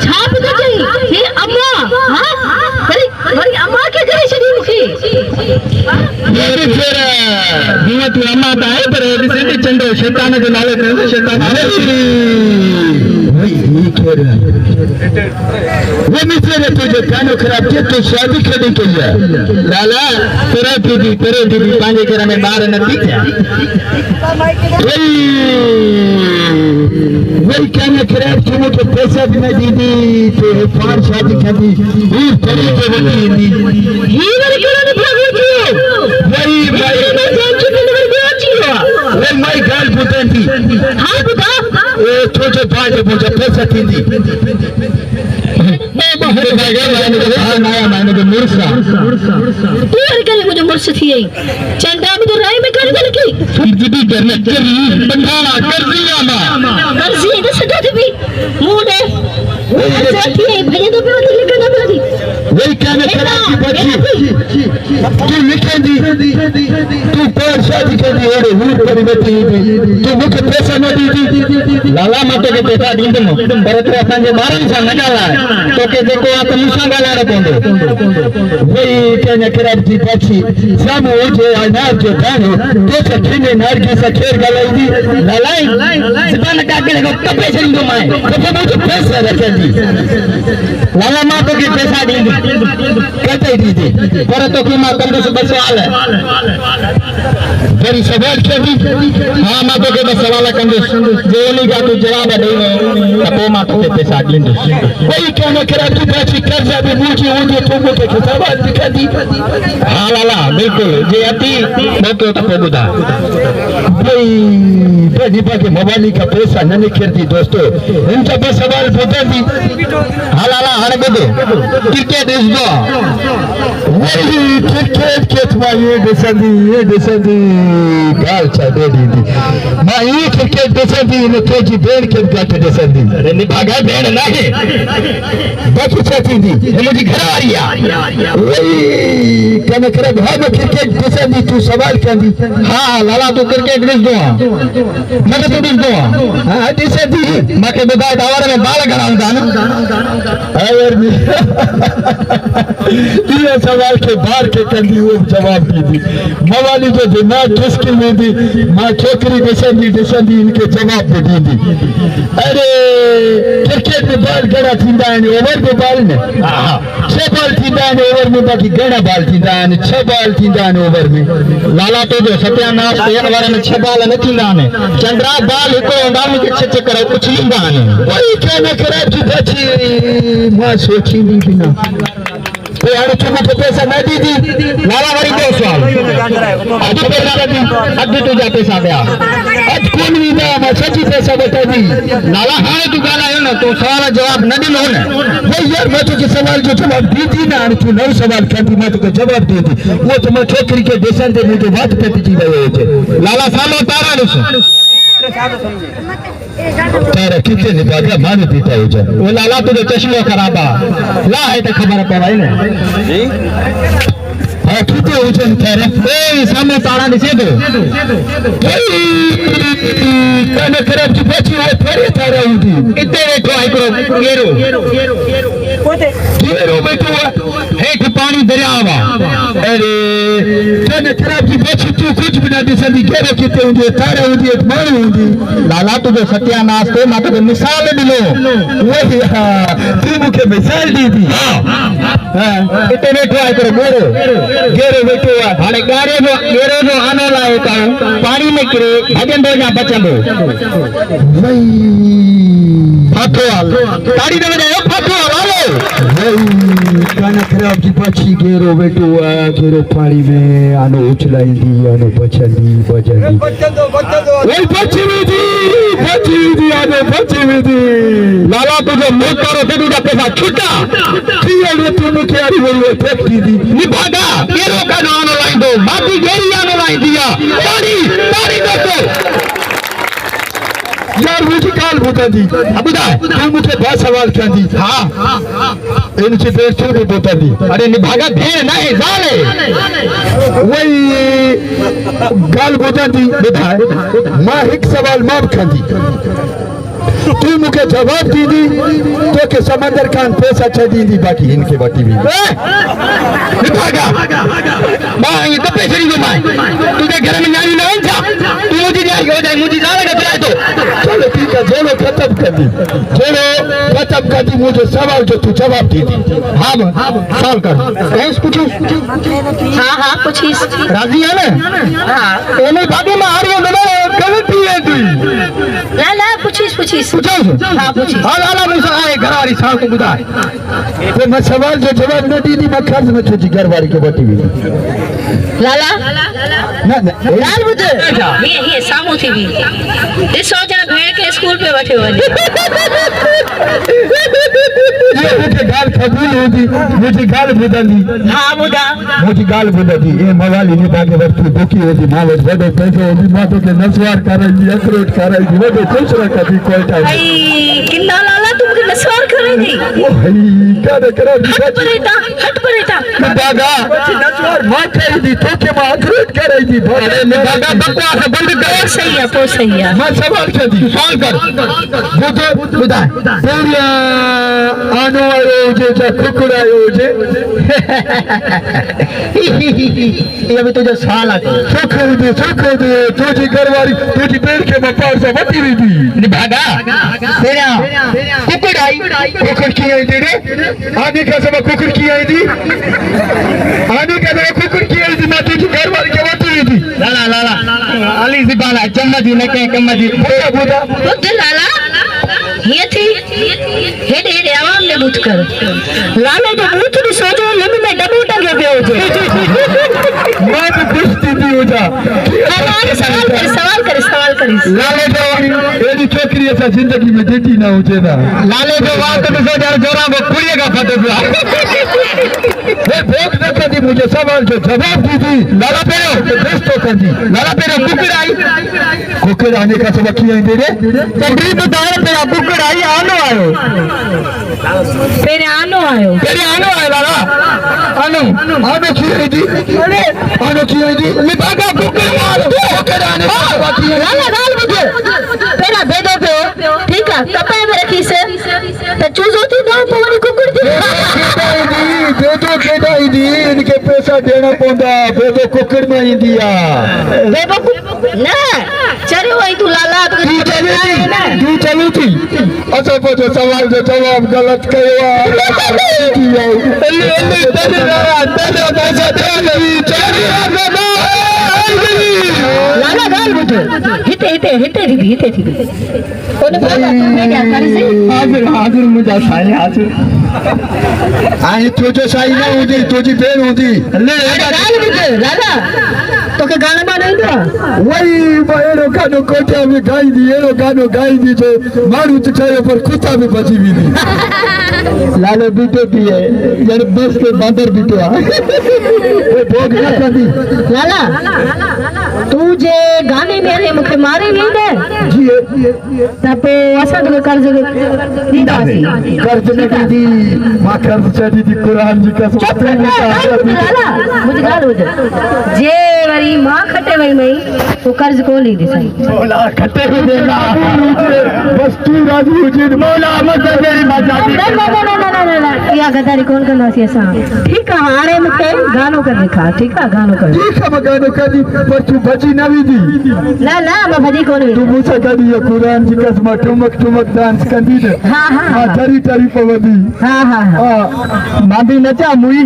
छाप तो चई हे अम्मा हां वरी अम्मा के करे छडी मुखे मेरे फिर जीवा तू अम्मा ता है पर सिद्धि चंडो शैतान जो नाले करे शैतान भाई ये कह रहा है वो मित्र तुझे कानो खराब किया तो शादी कभी की है लाला तेरे दीदी पांजे करा में बाहर न थी क्या वही कहने खराब तुम तो पैसा भी नहीं दीदी तो पार शादी कभी ये तेरी तो होती है ये मेरे कहने भागो क्यों वही भाई मैं जान चुकी मेरे बेची हुआ वो मैं गाल पुतन थी हाँ पुता वो छोटे पांचे मुझे पैसा थी मैंने तो मुर्सा तू यार करे मुझे मुर्सा थी यही चंदा में तो राय में कर दे लगी दीदी करने कर बंधाना कर दिया मां कर सी तो सदा थी मुंह ने ऐसा थी भैया तो पे लिखना ना थी वही कहने खराब की बच्ची तू लिखे दी तू पर शादी कर दी और हूं पर बैठी तू मुझे पैसा न दी लाला मत के पैसा दी दम पर तो अपन जे मारन सा न डाला तो के देखो आप मुसा गाला रे पोंदो वही कहने खराब की बच्ची सामो जे अनार जो दानो तो छठीने नार की सखेर गलाई दी लालाई जबान काके को कपे छड़ी दो मैं तो मुझे पैसा रखे दी लाला मां तो के पैसा दी कहते दी पर तो की मां कंदे से सवाल है बड़ी सवाल छड़ी हां मां तो के सवाल कंदे जे नहीं का तू जवाब दे तो मां तो के पैसा दी वही कहने करा तू बाची कर्जा भी मुझे होजे तो मुझे सवाल दिखा दी हां लाला बिल्कुल जे अति तो बुधा भाई बड़ी बाकी मोबाइल का पैसा न निकलती दोस्तों इनका बस सवाल पूछा दी हां लाला हर बदो क्रिकेट इज दो वही क्रिकेट के तुम्हारी ये देसंदी गाल छाड़े दी मां ये क्रिकेट देसंदी ने तो जी बेड़ के गाते देसंदी अरे नि भागा बेड़ नहीं बाकी छाती दी ये मुझे घर आ रही है वही कहने करे भाई मैं क्रिकेट देसंदी तू सवाल कर दी हां लाला तू क्रिकेट इज दो मैं तो इज दो हां देसंदी मैं के बता दावर में बाल कराऊंगा ना और ये सवाल के बाहर के कंदी वो जवाब दी मवाली जो दिमाग किसकी में दी मां छोकरी देसंदी इनके जवाब दे दी अरे क्रिकेट में बाल गड़ा थींदा है ओवर में बाल ने हां 6 बाल थींदा है ओवर में बाकी गड़ा बाल थींदा है 6 बाल थींदा है ओवर में लाला तो जो सत्यानाश तेन वाले में 6 बाल न थींदा है चंद्रा बाल को डाल के 6 चक्कर कुछ लींदा है वही कहने करे जी बची मां सोची नहीं बिना तो यार तुम तो पैसा नहीं दी लाला वाली दो सवाल आज पैसा दी आज तो जा पैसा दया आज कौन भी ना मैं सच्ची पैसा बता दी लाला हां तू गाला है ना तो सवाल जवाब न दिलो ने भाई यार मैं तो के सवाल जो जवाब दी थी ना तू नौ सवाल करती मैं तो जवाब दे दी वो तो मैं छोकरी के देशन दे मुझे बात करती थी भाई लाला सालो तारा नु तारा कितने निभागा माने पीता हो जा वो लाला तो चश्मा खराबा ला है तो खबर पड़ाई ना जी हां कितने वजन तारा ए सामने तारा नीचे दो कने खराब की बची है थोड़ी तारा उठी इतने बैठो आई करो घेरो बैठो है कि पानी दरियावा अरे कने खराब की बची तू कुछ भी ना दिसंदी घेरो कितने होंगे तारा होंगी एक मारू होंगी लाला तो जो सत्यानाश तो मां तो मिसाल दिलो वही तू मुझे मिसाल दी थी हां इतने बैठो आई करो घेरो बैठो हाने गाड़े जो घेरो जो आनो लाए ता पानी में गिरे भजन दो या बचंदो भाई फाटोवाल ताड़ी दे बजाओ फाटोवाल आलो भाई काना खराब की पाछी घेरो बैठो घेरो पानी में आनो उछलाई दी आनो बचंदी बचंदो ओए बची दी आनो बची दी लाला तुझे मुंह करो दे दूंगा पैसा छुटा ये तू मुझे आरी बोली फेंक दी नि भागा घेरो का आनो लाई दो बाकी घेरी आनो लाई दिया ताड़ी दोस्तों यार मुझे काल बता दी अब बता तू मुझे बहुत सवाल कर दी हां इनसे देर से भी बता दी अरे निभागा दे नहीं जाले वही गाल बता दी बता मां एक सवाल माफ कर दी तू मुझे जवाब दी दी तो के समंदर खान पैसा छड़ी दी बाकी इनके बाटी भी भागा मां ये तो पैसे नहीं दूं तुझे घर में नहीं ना था तू मुझे जाएगा हो जाए मुझे जाने का तो चलो ठीक है चलो खत्म कर दी मुझे सवाल जो तू जवाब दी थी हाँ सवाल कर पूछो हाँ पूछिस राजी है ना हाँ नहीं भाभी मैं हार गया ना गलती है तू लाला पूछिस पूछो हाँ पूछिस हाँ लाला मुझे आए घर वाली साल को बुधा तो मैं सवाल जो जवाब न दी थी मैं खर्च में छोटी घर वाली के बटी हुई लाला ना लाल बुद्ध ये सामू थी भी ॾिसो जना भेण के स्कूल पे बैठे हुए ये मुझे गाल कबूल होती मुझे गाल बुदली हाँ बुदा मुझे गाल बुदली ये मवाली ने बाके वस्तु दुखी होती मां वट बड़े पैसे होती मां तो के नसवार करेगी अखरोट करेगी वो तो खुश रखा थी कोई टाइम भाई किन्ना लाला तुमके नसवार करेगी ओ भाई क्या करो हट परेता बागा नसवार मां करेगी तो के मां अखरोट करेगी अरे बागा बकवास बंद कर सही है मैं सवाल कर दी सवाल कर बुद्ध बुदा पूरा आनो आयो जे कुकुर आयो जे ये भी तुझे सवाल आ सुख दे तुझी घरवाली तुझी पेड़ के मपार से बटी हुई थी भागा तेरा कुकुर आई कुकुर की आई तेरे आने का सब कुकुर की आई थी आने का सब कुकुर की आई थी मैं तुझी घरवाली के बटी हुई थी लाला अली जिबाला जम्मदी ने के कम्मदी बुदा बुद्ध लाला ये थी हेडे आवाम ने बूथ कर लाला जो बूथ भी सोचो लेकिन मैं डबल उठा के हो जे मैं तो खुशी थी हो जा सवाल कर लाले जो एडी छोकरी ऐसा जिंदगी में देती ना हो जेना लाले जो बात तो सो यार जोरा वो खुलिएगा फटे ये भोग न कर दी मुझे सवाल जो जवाब दी थी लाला पेरो दोस्तों कर दी लाला पेरो कुकर आने का सबक किया है तेरे तकरीब में दार तेरा कुकर आई आनो आयो लाला आनो की है जी अरे आनो की है जी मैं भागा कुकर मार कुकर आने का सबक किया लाला गाल मुझे पेरा भेदो पे ठीक है कपे में रखी से तो चूजो थी दो पवनी कुकुर थी बेदो केड़ा दी इनके पैसा देना पौंदा बेदो कुकर में ही दिया बेबो ना चलो वही तू लाला तू चली थी अच्छा पूछो सवाल जो जवाब गलत कयो लाला गाल मुझे हिते थी ओने बोला तू मेडिया कर से हाजिर मुझे साई हाजिर आई तुझे साई ना होती तुझी बहन होती ले गाल मुझे लाला तो के गाना नहीं दो वही एरो गानो कोठा में गाई दी जो मारू तो चाहे पर कुत्ता भी बची भी नहीं लाले बीटे की है यार बस के बांदर बीटे वो भोग ना कर दी लाला तू जे गाने मेरे मुखे मारे नहीं दे जी तपे असद के कर्ज दीदासी कर्ज नहीं दी मां कर्ज चढ़ी थी कुरान जी का लाला मुझे गाल हो जे वरी मां खटे वई मई तो कर्ज को ली दी सही मौला खटे ही देगा बस तू राजी हो जी मौला मत मेरी बात जाती ना या गदारी कौन करना सी असा ठीक है हारे मुखे गानो कर दिखा ठीक है गानो कर ठीक है मैं गानो कर दी पर तू भजी ना भी दी ना मैं भजी कौन तू मुझे कर दी कुरान जी कसम ठुमक डांस कर दी हां तरी पवदी हां मां भी नचा मुई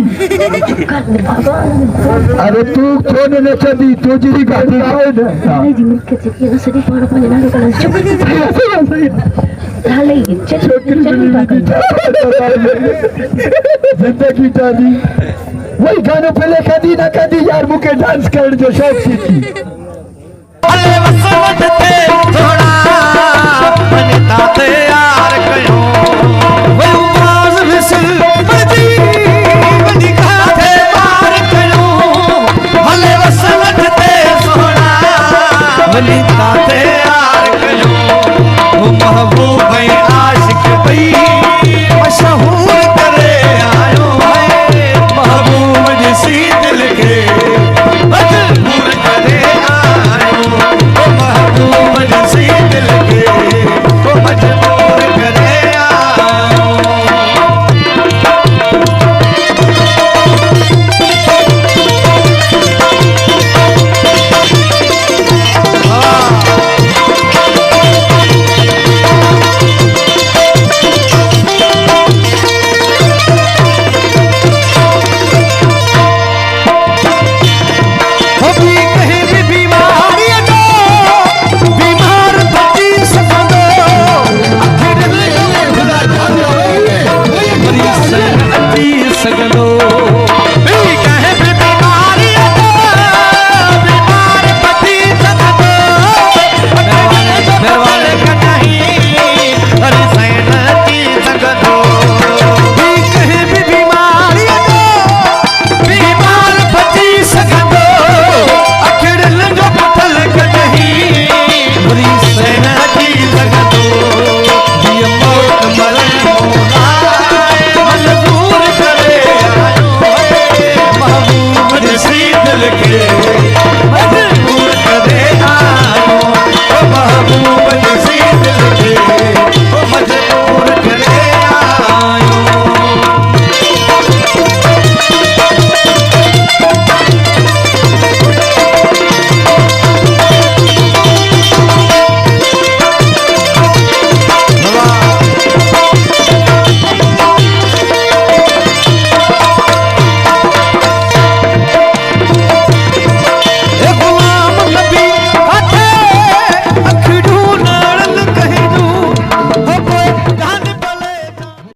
अरे तू कौन नचा दी तू जी का दी जी मुखे से ये सदी पाड़ पाने ना कर चुप लाले चल जिंदगी जानी वही गानों पहले कदी ना कदी यार मुके डांस कर जो शौक सी थी अले वसवत ते थोड़ा मनता ते